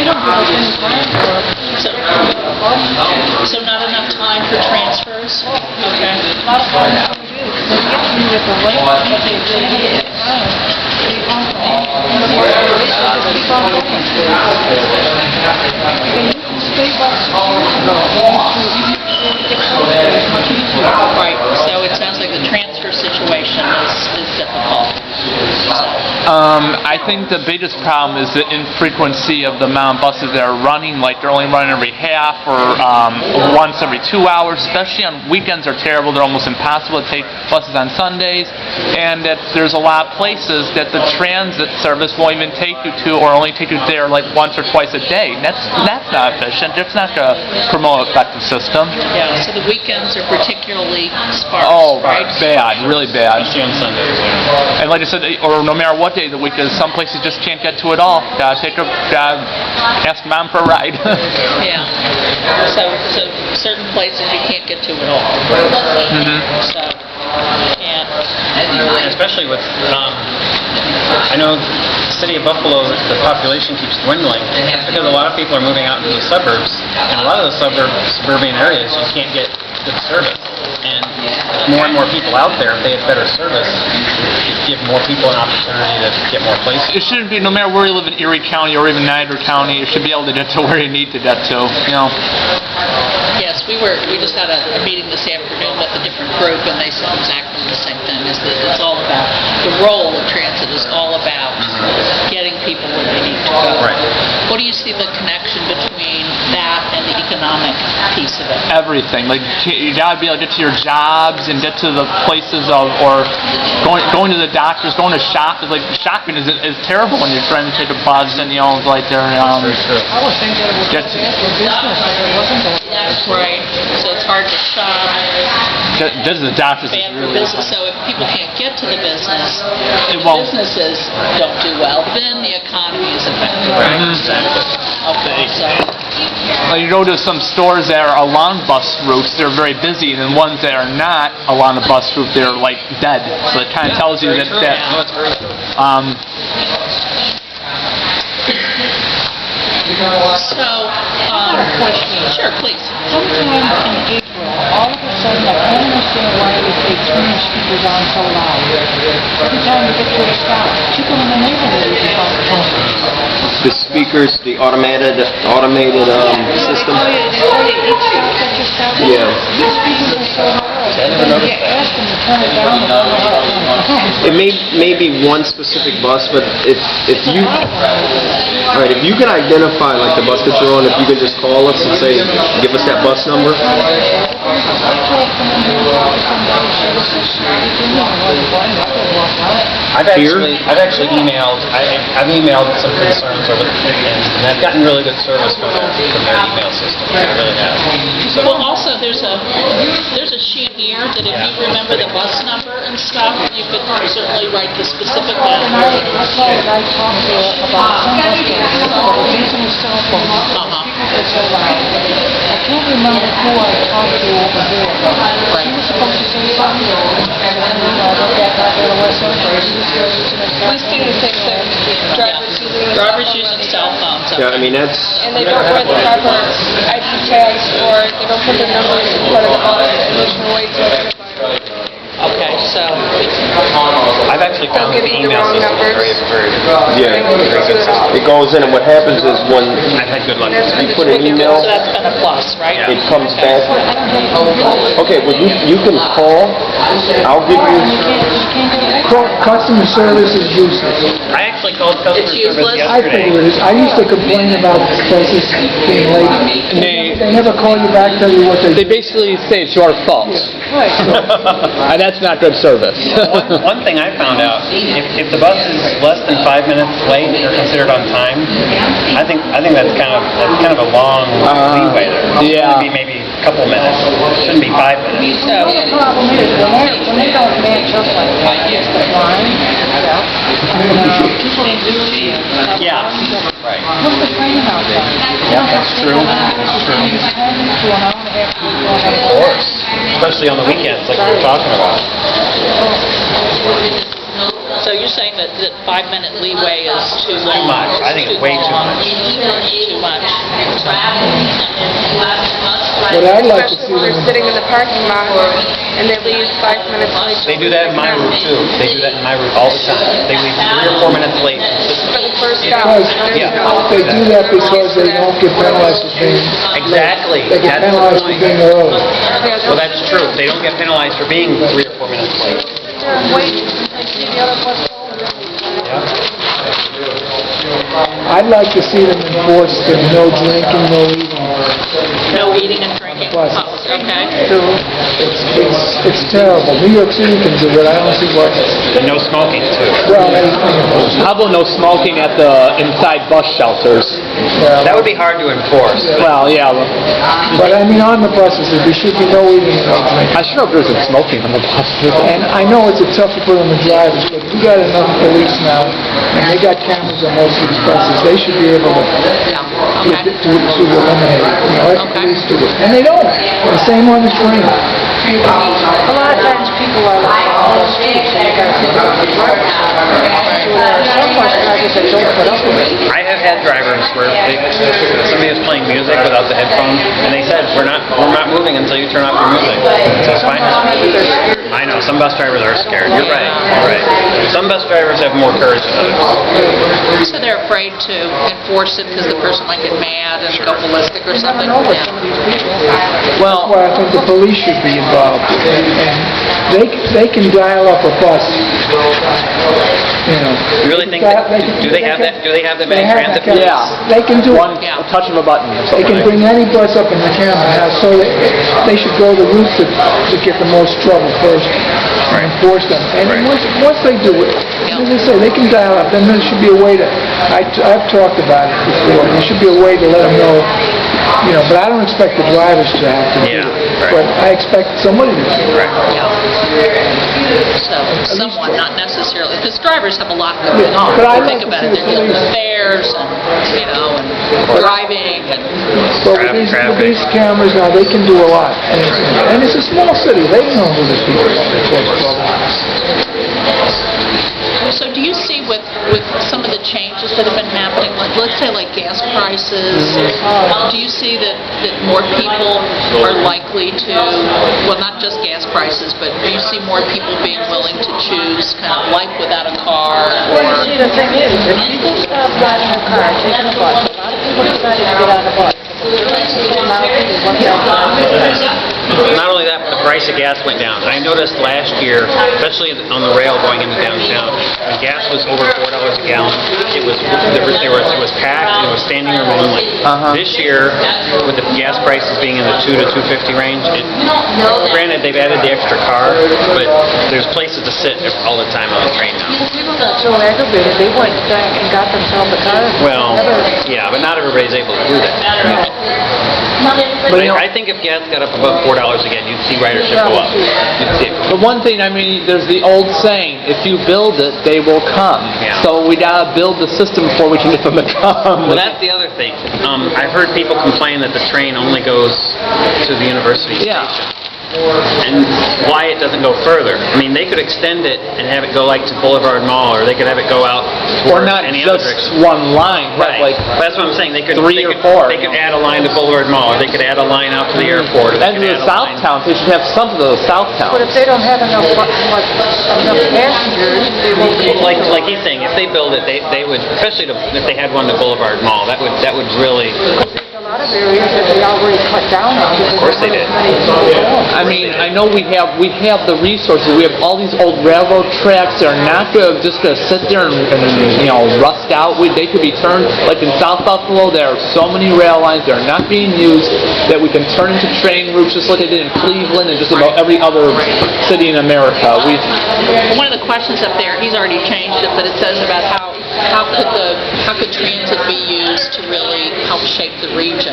don't give us any time for So not enough time for transfers? Okay. a lot of times we do. They get to me with the link, but they say, keep on going. And the more they just keep on going. And you can stay by Right, so it sounds like the transfer situation is difficult. I think the biggest problem is the infrequency of the amount of buses that are running. Like they're only running every half or once every 2 hours. Especially on weekends are terrible. They're almost impossible to take buses on Sundays. And that there's a lot of places that the transit service won't even take you to, or only take you there like once or twice a day. That's not efficient. That's not going to promote an effective system. Yeah, so the weekends are particularly sparse, Oh, right? bad, really bad. Especially on Sundays. And like I said, or no matter what day of the week is, some places just can't get to it all. Gotta ask mom for a ride. Yeah. So certain places you can't get to at all. So, and Especially with, I know the city of Buffalo, the population keeps dwindling. That's because a lot of people are moving out into the suburbs. And a lot of the suburban areas, you can't get good service. And more people out there, if they had better service, it'd give more people an opportunity to get more places. It shouldn't be, no matter where you live in Erie County or even Niagara County, you should be able to get to where you need to get to, you know. yes, we just had a meeting this afternoon with a different group, and they said exactly the same thing. Is that it's all about the role of transit is all about getting people where they need to go. Right. What do you see the connection between that and the economic piece of it? Everything. Like, you gotta be able to get to your jobs and get to the places or going to the doctors, going to shop. Like, shopping is terrible when you're trying to take a bus and, you know, like they're, I would think that it was Get just to- for business, it wasn't that. Right. So it's hard to shop. This is the doctors. Bad for business. So if people can't get to the business, It won't. businesses don't do well, then the economy is affected. Right. Okay. So. Like, you go to some stores that are along bus routes, they're very busy, and then ones that are not along the bus route, they're like dead. So it kind of tells you that. No, it's very true. Sure, please. Sometimes in April, all of a sudden, I can't understand why they turn the speakers on so loud. Every time you get to a stop, people in the neighborhood is about to come. The speakers, the automated system. Oh, yeah, they say each stop that you stop at, Yeah. the speakers are so loud. And you ask them to turn it down, they don't know how to turn it down. It may be one specific bus, but if you can identify like the bus that you're on, if you can just call us and say, give us that bus number. I've actually emailed some concerns over and I've gotten really good service from their email system. I really have. So, Well, also there's a sheet here that if you remember the bus number and stuff, you could certainly write the specific And I number. called and I talked to her about some bus drivers that were using his cell phone. The speakers are so loud. I can't remember who I talked to over there. She was supposed to say something. And I wrote that back on the website. We see the same thing. Drivers using Cell phones. Yeah, I mean that's. and they don't wear the proper ID tags, or they don't put their numbers in front of the bus, and there's no way to identify. Okay, so I've actually found that the Giving the email wrong system is numbers. very Yeah, good system. it goes in, and what happens is when I've had good luck. you put an email, so that's been a plus, right? it comes back. Okay, well you can call. I'll give you. Customer service is useless. I actually called customer It's service useless? I yesterday. figure it is. I used to complain about buses being late. They never call you back, tell you what they They did. basically say it's your fault. Right. And that's not good service. One thing I found out, if the bus is less than 5 minutes late, they're considered on time. I think that's kind of a long leeway there. Yeah. It should be maybe a couple minutes. It shouldn't be 5 minutes. So, The problem is, when they don't match up like that, it's the line, people do, Yeah. Right. look the train outside. Yeah, that's true. It's 10 to an hour and a half to an hour and a Of half. course. Especially on the weekends, like we were talking about. so you're saying that 5-minute leeway is too long? Too much. I think it's way too much. too much. What I'd like to see Especially when they're them, sitting in the parking lot and they leave 5 minutes late. They do that in my route too. They do that in my route all the time. They leave 3 or 4 minutes late. For the first stop. because Yeah. they do that because they don't get penalized for being, Exactly. they get That's the penalized for point. being early. Well, that's true. They don't get penalized for being 3 or 4 minutes late. I'd like to see them enforce the no drinking, no eating. No eating and drinking. Plus. Oh, okay. It's terrible. New York City can do it, I don't see why. And no smoking too. Well, How about no smoking at the inside bus shelters? That would be hard to enforce. Well, yeah. but I mean, on the buses, there should be no eating and no drinking. I sure hope there isn't smoking on the buses. And I know it's a tough to put on the drivers, but we got enough police now, and they got cameras on most of these buses. They should be able to Yeah. Okay. to eliminate it, you know, let the police do it. And they don't. The same on the train. A lot of times people are like, oh, streets, and you gotta think about the drivers. So there are some bus drivers that don't put up with it. I have had drivers where somebody was playing music without the headphones, and they said, "We're not moving until you turn off your music." So it's fine. I know some bus drivers are scared. You're right. You're right. Some bus drivers have more courage than others. So they're afraid to enforce it because the person might get mad and go ballistic or You never something? know what Yeah. some of these people. Well, Well, I think the police should be involved, and they can dial up a bus, you know. You really think that, do they have that? Do they have that many transit? They Yeah. They can do it. Yeah. a touch of a button or They something. can bring any bus up in the camera now, so they should go the route to get the most trouble first and enforce them. And then once they do it, as I say, they can dial up, then there should be a way to, I've talked about it before, there should be a way to let them know, you know, but I don't expect the drivers to have to do Yeah, it. right. But I expect somebody to do it. So, someone, not necessarily, because drivers have a lot going on. But I'd Think like to about see it, the they're dealing with police. fares and, you know, and driving and, But with these cameras now, they can do a lot. And it's a small city, they know who the people are that cause trouble. so do you see with some of the changes that have been happening, like, let's say like gas prices, do you see that more people are likely to, well, not just gas prices, but do you see more people being willing to choose kind of life without a car Well, you or? see, the thing is, if people stop driving a car, taking a bus, a lot of people decided to get on the bus. Now, people want that. Not only that, but the price of gas went down. I noticed last year, especially on the rail going into downtown, when gas was over $4 a gallon, it was packed and it was standing room only. This year, with the gas prices being in the $2 to $2.50 range, granted they've added the extra car, but there's places to sit all the time on the train now. People got so aggravated, they went back and got themselves a car. Well, yeah, but not everybody's able to do that. But I think if gas got up above $4 again, you'd see ridership go up. The one thing, I mean, there's the old saying, if you build it, they will come. Yeah. So we gotta build the system before we can get them to come. Well, that's the other thing. I've heard people complain that the train only goes to the university Yeah. station. And why it doesn't go further. I mean, they could extend it and have it go like to Boulevard Mall, or they could have it go out Or towards not any other just direction. one line, Right. like That's what I'm saying. They could 3 they or could, 4. They could add a line to Boulevard Mall, or they could add a line out to the airport. Or they and could the add a south line- towns, they should have something to the south But if towns. they don't have enough passengers, they won't be able to. Like he's saying, if they build it, they would, especially if they had one to Boulevard Mall, that would really. A lot of areas that they already cut down on. Of course they did. I mean, I know we have the resources. We have all these old railroad tracks. They're not just gonna sit there and you know rust out. They could be turned like in South Buffalo. There are so many rail lines that are not being used that we can turn into train routes, just like they did in Cleveland and just about every other city in America. One of the questions up there, he's already changed it, but it says about how could transit be used to really help shape the region?